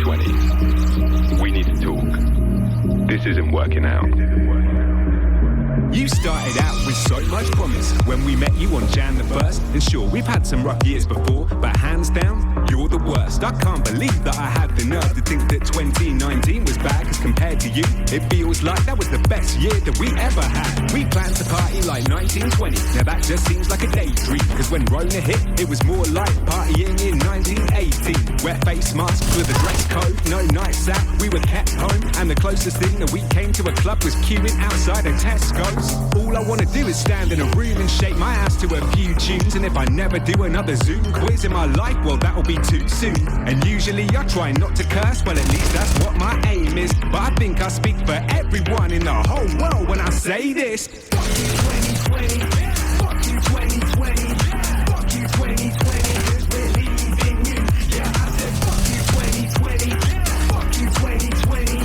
2020. We need to talk. This isn't working out. You started out with so much promise when we met you on Jan the 1st. And sure, we've had some rough years before, but hands down, you're the worst. I can't believe that I had the nerve to think that 2019 was bad, cause compared to you, it feels like that was the best year that we ever had. We planned to party like 1920, now that just seems like a daydream, cause when Rona hit, it was more like partying in 1918. Wet face masks with a dress code, no nights out, we were kept home, and the closest thing that we came to a club was queuing outside a Tesco's. All I wanna do is stand in a room and shake my ass to a few tunes, and if I never do another Zoom quiz in my life, well that'll be too soon. And usually I try not to curse, well at least that's what my aim is. But I think I speak for everyone in the whole world when I say this. Fuck you 2020, fuck you 2020, fuck you 2020, just believe in you. Yeah, I said fuck you 2020, fuck you 2020,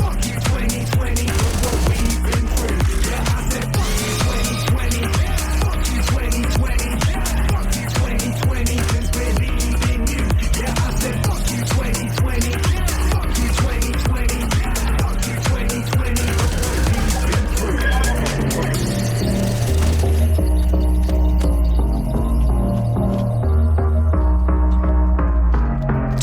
fuck you 2020, look what we've been through. Yeah, I said fuck you 2020, fuck you 2020, fuck you 2020, just believe in you. Yeah, I said fuck you 2020, fuck you 2020, fuck you 2020, look what we've been through.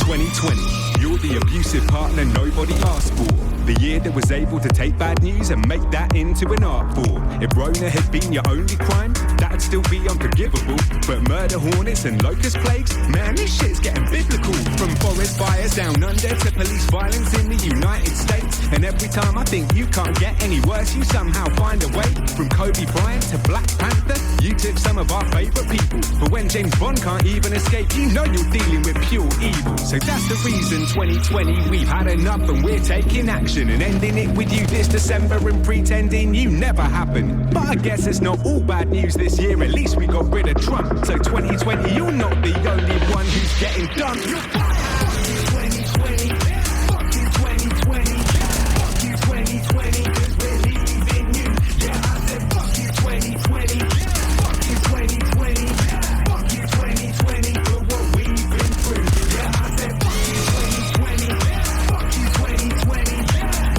2020, you're the abusive partner nobody asked for. The year that was able to take bad news and make that into an art form. If Rona had been your only crime, that'd still be unforgivable. But murder hornets and locust plagues, man, this shit's getting biblical. From forest fires down under to police violence in the United States. And every time I think you can't get any worse, you somehow find a way. From Kobe Bryant to Black Panther, you took some of our favourite people. But when James Bond can't even escape, you know you're dealing with pure evil. So that's the reason 2020 we've had enough and we're taking action and ending it with you this December and pretending you never happened. But I guess it's not all bad news this year, at least we got rid of Trump. So 2020, you're not the only one who's getting done. You're fuck you 2020, fuck you 2020, fuck you 2020, just believe in you. Yeah, I said fuck you 2020, fuck you 2020, fuck you 2020, look what we've been through. Yeah, I said fuck you 2020, fuck you 2020,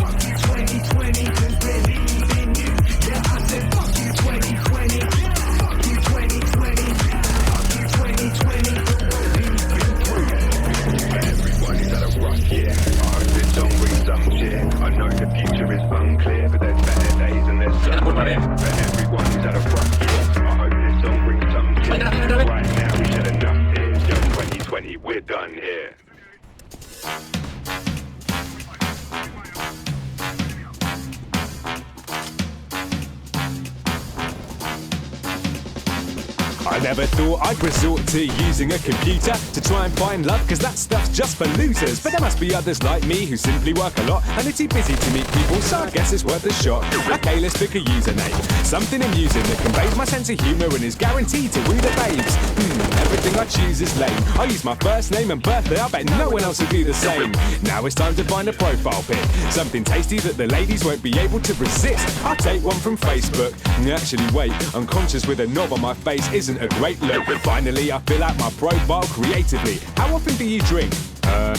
fuck you 2020, just believe in you. Yeah, I said fuck you 2020, fuck you 2020, fuck you 2020, look what we've been through. Everybody's had a rough year. I hope this song brings some cheer. I know the future is unclear, but there's better days and there's some clear. For everyone who's had a rough year, I hope this song brings some cheer. Right now we shed enough tears. Yo, 2020, we're done here. I never thought I'd resort to using a computer to try and find love, cause that stuff's just for losers. But there must be others like me who simply work a lot and are too busy to meet people, so I guess it's worth a shot. Okay, let's pick a username, something amusing that conveys my sense of humour and is guaranteed to woo the babes. Everything I choose is lame. I use my first name and birthday, I bet no one else will do the same. Now it's time to find a profile pic, something tasty that the ladies won't be able to resist. I'll take one from Facebook. Actually wait, unconscious with a knob on my face isn't a great look. Finally I fill out my profile creatively. How often do you drink?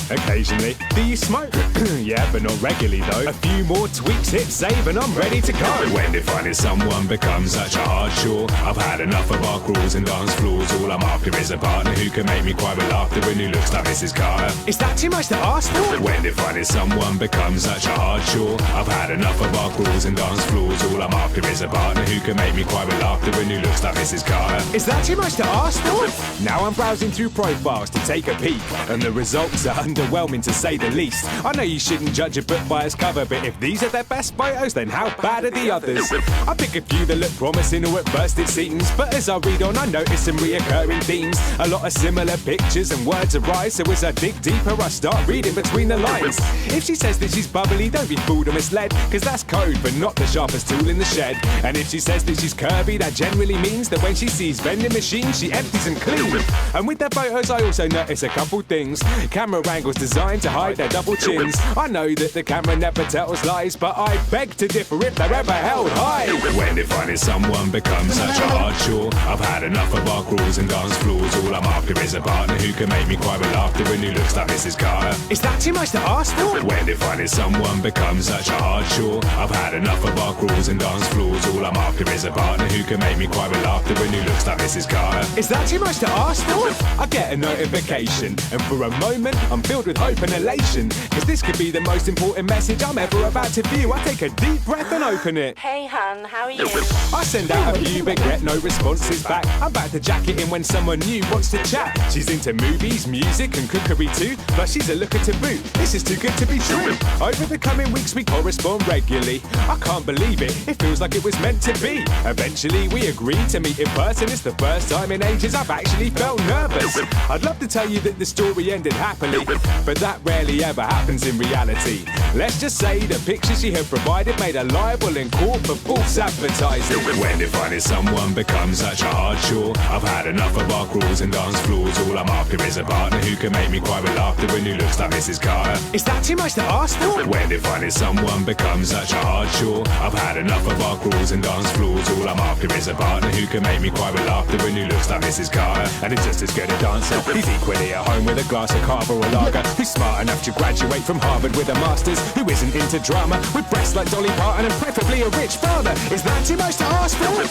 Occasionally. Do you smoke? Yeah, but not regularly though. A few more tweaks, hit save and I'm ready to go. When defining someone becomes such a hard chore, I've had enough of our crawls and dance floors. All I'm after is a partner who can make me cry with laughter and who looks like Mrs. Carter. Is that too much to ask for? When defining someone becomes such a hard chore, I've had enough of our crawls and dance floors. All I'm after is a partner who can make me cry with laughter and who looks like Mrs. Carter. Is that too much to ask for? Now I'm browsing through profiles to take a peek, and the results are underwhelming to say the least. I know you shouldn't judge a book by its cover, but if these are their best photos, then how bad are the others? I pick a few that look promising, or at first it seems, but as I read on I notice some reoccurring themes. A lot of similar pictures and words arise, so as I dig deeper I start reading between the lines. If she says that she's bubbly, don't be fooled or misled, cause that's code but not the sharpest tool in the shed. said. And if she says that she's curvy, that generally means that when she sees vending machines, she empties and cleans. And with their photos, I also notice a couple things. Camera angles designed to hide their double chins. I know that the camera never tells lies, but I beg to differ if they're ever held high. When if finding someone becomes such a hard chore, I've had enough of bar crawls and dance floors. All I'm after is a partner who can make me cry with laughter and who looks like Mrs. Carter. Is that too much to ask for? When if finding someone becomes such a hard chore, I've had enough of bar crawls and dance floors. All I'm after is a partner who can make me cry with laughter and who looks like Mrs. Carter. Is that too much to ask for? I get a notification, and for a moment I'm filled with hope and elation, cause this could be the most important message I'm ever about to view. I take a deep breath and open it. Hey hun, how are you? I send out a few but get no responses back. I'm about to jack it in when someone new wants to chat. She's into movies, music and cookery too, but she's a looker to boot. This is too good to be true. Over the coming weeks we correspond regularly. I can't believe it, it feels like it was meant to be. Eventually we agreed to meet in person. It's the first time in ages I've actually felt nervous. I'd love to tell you that the story ended happily, but that rarely ever happens in reality. Let's just say the picture she had provided made her liable in court for false advertising. When if finding someone becomes such a hard chore, I've had enough of bar crawls and dance floors. All I'm after is a partner who can make me cry with laughter and who looks like Mrs. Carter. Is that too much to ask for? When if finding someone becomes such a hard chore, I've had enough of bar crawls and dance floors. All I'm after is a partner who can make me cry with laughter and who looks like Mrs. Carter. And it's just as good a dancer. He's equally at home with a glass of cava or a lager. Who's smart enough to graduate from Harvard with a master's. Who isn't into drama, with breasts like Dolly Parton and preferably a rich father. Is that too much to ask for?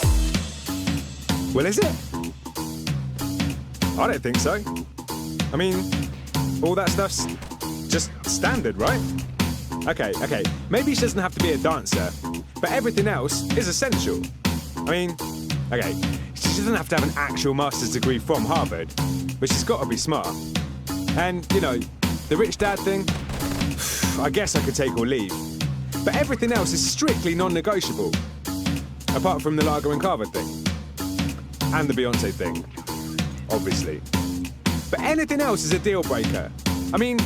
Well, is it? I don't think so. I mean, all that stuff's just standard, right? Okay, maybe she doesn't have to be a dancer, but everything else is essential. I mean, okay, she doesn't have to have an actual master's degree from Harvard, but she's got to be smart. And, you know, the rich dad thing, I guess I could take or leave. But everything else is strictly non-negotiable. Apart from the Lager and Carver thing. And the Beyonce thing, obviously. But anything else is a deal breaker. I mean,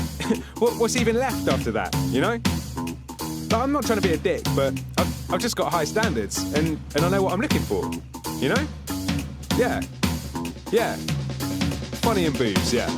what's even left after that, you know? Like, I'm not trying to be a dick, but I've just got high standards, and I know what I'm looking for, you know? Yeah. Funny and boobs, yeah.